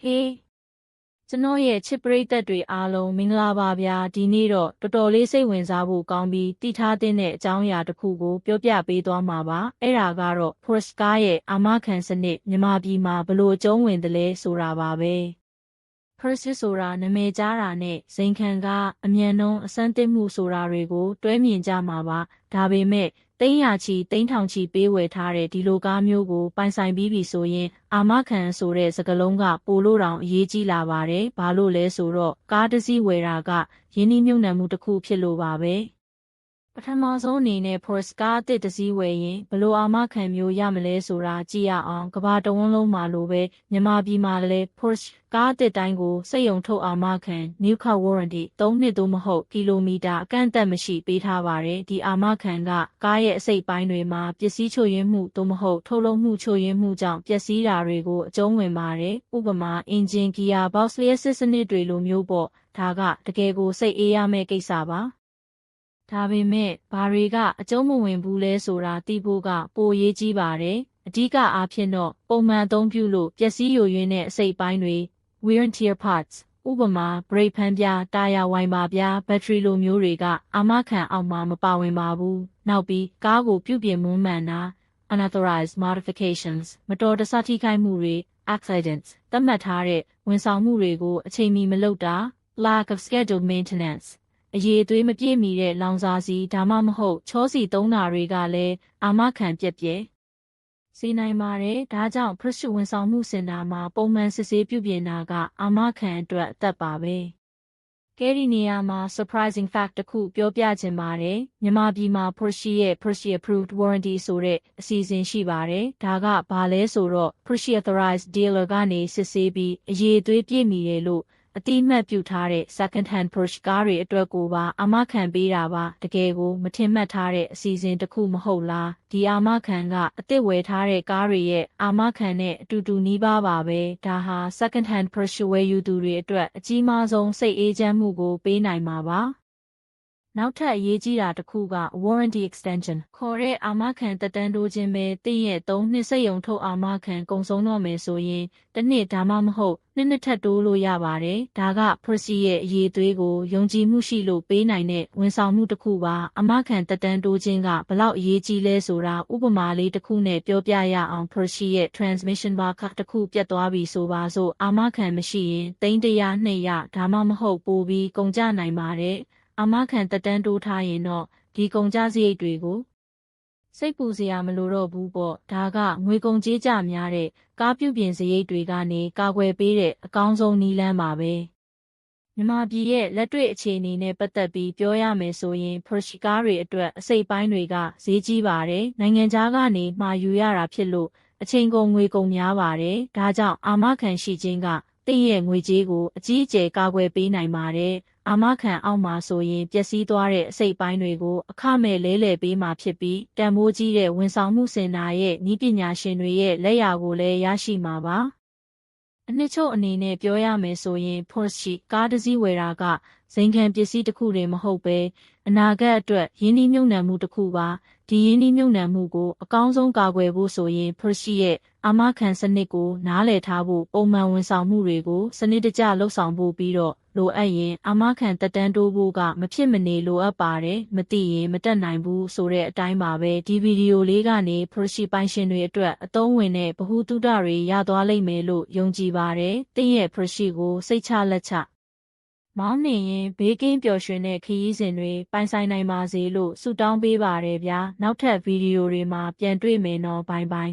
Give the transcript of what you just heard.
Hey ကျွန်တော်ရဲ့ချစ်ပရိသတ်တွေအားလုံးမင်္ဂလာပါဗျာဒီနေ့တော့တော်တော်လေးစိတ်ဝင်စားဖို့ကောင်းပြီးတည်ထားတဲ့အကြောင်းအရာတစ်ခုကိုပြောပြပေးသွားမှာပါအဲ့ဒါကတော့ Porsche ကားရဲ့အာမခံစနစ်မြန်မာပြည်မှာဘယ်လိုအကျုံးဝင်တယ်လဲဆိုတာပါပဲ Porsche ဆိုတာနာမည်ကြားတာနဲ့ဇိမ်ခံကအမြန်နှုန်းအစမ်းသစ်မှုဆိုတာတွေကိုတွဲမြင်ကြမှာပါဒါပေမဲ့သိန်းရာချီသိန်းထောင်ချီပေးဝယ်ထားတဲ့ဒီလိုကားမျိုးကိုပိုင်ဆိုင်ပြီးပြီဆိုရင်အာမခံဆိုတဲ့စကားလုံးကပိုလို့တောင်အရေးကြီးလာပါတယ်။ဘာလို့လဲဆိုတော့ကားတစ်စီးဝယ်တာကယင်းနှိမ့်ညွန့်နှံမှုတစ်ခုဖြစ်လို့ပါပဲ။ပထမဆုံးအနေနဲ့ Porsche ကားအသစ်တစ်စီးဝယ်ရင်ဘလို့အာမခံမျိုးရမလဲဆိုတာကြည့်ရအောင်ကမ္ဘာတဝန်းလုံးမှာလိုပဲမြန်မာပြည်မှာလည်း Porsche ကားအသစ်တိုင်းကိုစက်ရုံထုတ်အာမခံ New Car Warranty 3 နှစ်သို့မဟုတ်ကီလိုမီတာအကန့်အသတ်မရှိပေးထားပါတယ်ဒီအာမခံကကားရဲ့အစိတ်ပိုင်းတွေမှာပစ္စည်းချို့ယွင်းမှုသို့မဟုတ်ထုတ်လုပ်မှုချို့ယွင်းမှုကြောင့်ပျက်စီးတာတွေကိုအကျုံးဝင်ပါတယ်ဥပမာ engine gear box လျှပ်စစ်စနစ်တွေလိုမျိုးပေါ့ဒါကတကယ်ကိုစိတ်အေးရမယ့်ကိစ္စပါဒါပေမဲ့ဘာတွေကအကျုံးမဝင်ဘူးလဲဆိုတာသိဖို့ကပိုရေးကြီးပါတယ်အဓိကအားဖြင့်တော့ပုံမှန်အသုံးပြုလို့ပျက်စီးယိုယွင်းတဲ့အစိတ်ပိုင်းတွေ wear and tear parts ဥပမာဘရိတ်ဖမ်းပြားတာယာဝိုင်ပါပြားဘက်ထရီလိုမျိုးတွေကအာမခံအောက်မှာမပါဝင်ပါဘူးနောက်ပြီးကားကိုပြုပြင်မွမ်းမံတာ unauthorized modifications မတော်တဆထိခိုက်မှုတွေ accidents သတ်မှတ်ထားတဲ့ဝန်ဆောင်မှုတွေကိုအချိန်မီမလုပ်တာ lack of scheduled maintenanceအရေးအသွေးမပြည့်မီတဲ့လောင်စာဆီဒါမှမဟုတ်ချောစီသုံးတာတွေကလည်းအာမခံပြက်ပြဲစီနိုင်ပါတယ်ဒါကြောင့် Porsche ဝန်ဆောင်မှုစင်တာမှာပုံမှန်စစ်ဆေးပြုပြင်တာကအာမခံအတွက်အသက်ပါပဲကဲဒီနေရာမှာ surprising fact တစ်ခုပြောပြချင်ပါတယ်မြန်မာပြည်မှာ Porsche ရဲ့ Porsche approved warranty ဆိုတဲ့အစီအစဉ်ရှိပါတယ်ဒါကဘာလဲဆိုတော့ Porsche authorized dealer ကနေစစ်ဆေးပြီးအရေးအသွေးပြည့်မီတယ်လို့အတိအမှတ်ပြုထားတဲ့ second hand Porsche ကားတွေအတွက်ကိုပါအာမခံပေးတာပါတကယ်ကိုမထင်မှတ်ထားတဲ့အစီအစဉ်တစ်ခုမဟုတ်လားဒီအာမခံကအသစ်ဝယ်ထားတဲ့ကားတွေရဲ့အာမခံနဲ့အတူတူနီးပါးပါပဲဒါဟာ second hand Porsche ဝယ်ယူသူတွေအတွက်အကြီးမားဆုံးစိတ်အေးချမ်းမှုကိုပေးနိုင်မှာပါနောက်ထပ်အရေးကြီးတာတစ်ခုက warranty extension ခေါ်တဲ့အာမခံသက်တမ်းတိုးခြင်းပဲတင့်ရဲ့3နှစ်စက်ရုံထုတ်အာမခံကုန်ဆုံးတော့မယ်ဆိုရင်တစ်နှစ်ဒါမှမဟုတ်နှစ်ထပ်တိုးလို့ရပါတယ်ဒါက Porsche ရဲ့အရေးသွေးကိုယုံကြည်မှုရှိလို့ပေးနိုင်တဲ့ဝန်ဆောင်မှုတစ်ခုပါအာမခံသက်တမ်းတိုးခြင်းကဘလောက်အရေးကြီးလဲဆိုတာဥပမာလေးတစ်ခုနဲ့ပြောပြရအောင် Porsche ရဲ့ transmission bar တစ်ခုပြတ်သွားပြီဆိုပါစို့အာမခံမရှိရင်သိန်း100 200ဒါမှမဟုတ်ပိုပြီးကုန်ကျနိုင်ပါတယ်အာမခံသက်တမ်းတိုးထားရင်တော့ဒီကုန်ကျစရိတ်တွေကိုစိတ်ပူစရာမလိုတော့ဘူးပေါ့ဒါကငွေကုန်ကြေးကျများတဲ့ကားပြုပြင်စရိတ်တွေကနေကာကွယ်ပေးတဲ့အကောင်းဆုံးနည်းလမ်းပါပဲမြန်မာပြည်ရဲ့လက်တွေ့အခြေအနေနဲ့ပတ်သက်ပြီးပြောရမယ်ဆိုရင် Porsche ကားတွေအတွက်အစိတ်ပိုင်းတွေကဈေးကြီးပါတယ်နိုင်ငံခြားကနေမှာယူရတာဖြစ်လို့အချိန်ကုန်ငွေကုန်များပါတယ်ဒါကြောင့်အာမခံရှိခြင်းကတင့်ရဲ့ငွေကြေးကိုအကြီးအကျယ်ကာကွယ်ပေးနိုင်ပါတယ်အာမခံအောက်မှာဆိုရင်ပျက်စီးသွားတဲ့အစိတ်ပိုင်းတွေကိုအခမဲ့လဲလှယ်ပေးမှာဖြစ်ပြီးတန်ဖိုးကြီးတဲ့ဝန်ဆောင်မှုစင်တာရဲ့နည်းပညာရှင်တွေရဲ့လက်ရာကိုလည်းရရှိမှာပါအနှစ်ချုပ်အနေနဲ့ပြောရမယ်ဆိုရင် Porsche ကားတစ်စီးဝယ်တာကဇိမ်ခံပစ္စည်းတစ်ခုတည်းမဟုတ်ပဲအနာဂတ်အတွက်ရင်းနှီးမြှုပ်နှံမှုတစ်ခုပါဒီရင်းနှီးမြှုပ်နှံမှုကိုအကောင်းဆုံးကာကွယ်ဖို့ဆိုရင် Porsche ရဲ့အာမခံစနစ်ကိုနားလည်ထားဖို့ပုံမှန်ဝန်ဆောင်မှုတွေကိုစနစ်တကျလှုပ်ဆောင်ဖို့ပြီးတော့လိုအပ်ရင်အာမခံသက်တမ်းတိုးဖို့ကမဖြစ်မနေလိုအပ်ပါတယ်မသိရင်မတက်နိုင်ဘူးဆိုတဲ့အတိုင်းပါပဲဒီဗီဒီယိုလေးကနေ Porsche ပိုင်ရှင်တွေအတွက်အသုံးဝင်တဲ့ဗဟုသုတတွေရသွားလိမ့်မယ်လို့ယုံကြည်ပါတယ်တင့်ရဲ့ Porsche ကိုစိတ်ချလက်ချမောင်းနေရင်ဘေးကင်းပျော်ရွှင်တဲ့ခရီးစဉ်တွေပိုင်ဆိုင်နိုင်ပါစေလို့ဆုတောင်းပေးပါတယ်ဗျာနောက်ထပ်ဗီဒီယိုတွေမှာပြန်တွေ့မယ်နော်ဘိုင်ဘိုင်